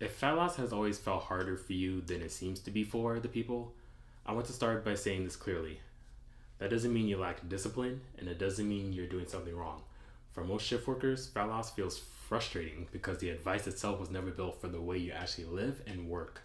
If fat loss has always felt harder for you than it seems to be for other people, I want to start by saying this clearly. That doesn't mean you lack discipline, and it doesn't mean you're doing something wrong. For most shift workers, fat loss feels frustrating because the advice itself was never built for the way you actually live and work.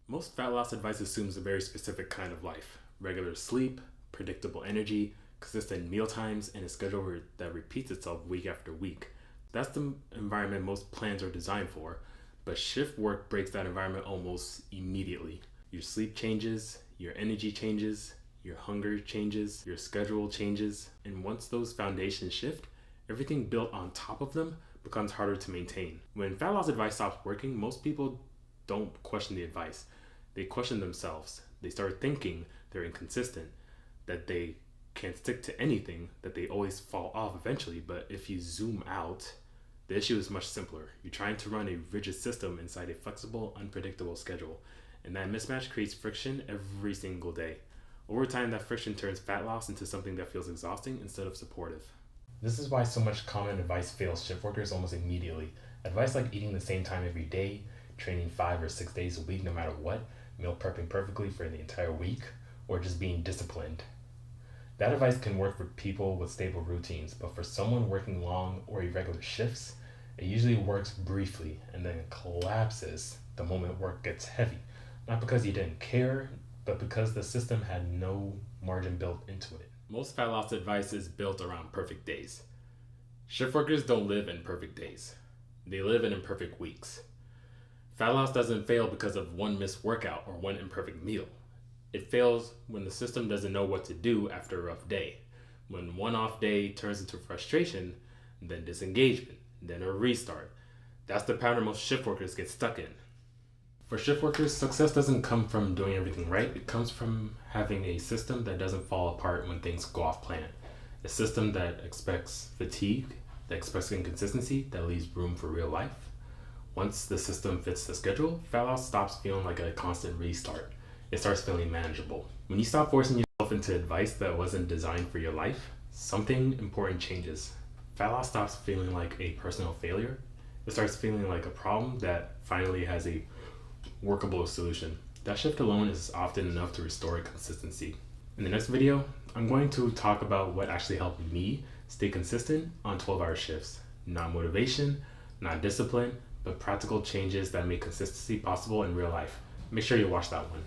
Most fat loss advice assumes a very specific kind of life: regular sleep, predictable energy, consistent meal times, and a schedule that repeats itself week after week. That's the environment most plans are designed for, but shift work breaks that environment almost immediately. Your sleep changes, your energy changes, your hunger changes, your schedule changes, and once those foundations shift, everything built on top of them becomes harder to maintain. When fat loss advice stops working, most people don't question the advice. They question themselves. They start thinking they're inconsistent, that they can't stick to anything, that they always fall off eventually. But if you zoom out, the issue is much simpler. You're trying to run a rigid system inside a flexible, unpredictable schedule, and that mismatch creates friction every single day. Over time, that friction turns fat loss into something that feels exhausting instead of supportive. This is why so much common advice fails shift workers almost immediately. Advice like eating the same time every day, training 5 or 6 days a week no matter what, meal prepping perfectly for the entire week, or just being disciplined. That advice can work for people with stable routines, but for someone working long or irregular shifts, it usually works briefly and then collapses the moment work gets heavy. Not because you didn't care, but because the system had no margin built into it. Most fat loss advice is built around perfect days. Shift workers don't live in perfect days. They live in imperfect weeks. Fat loss doesn't fail because of one missed workout or one imperfect meal. It fails when the system doesn't know what to do after a rough day. When one off day turns into frustration, then disengagement, then a restart. That's the pattern most shift workers get stuck in. For shift workers, success doesn't come from doing everything right. It comes from having a system that doesn't fall apart when things go off plan. A system that expects fatigue, that expects inconsistency, that leaves room for real life. Once the system fits the schedule, fat loss stops feeling like a constant restart. It starts feeling manageable. When you stop forcing yourself into advice that wasn't designed for your life, something important changes. Fat loss stops feeling like a personal failure. It starts feeling like a problem that finally has a workable solution. That shift alone is often enough to restore consistency. In the next video, I'm going to talk about what actually helped me stay consistent on 12-hour shifts. Not motivation, not discipline, but practical changes that make consistency possible in real life. Make sure you watch that one.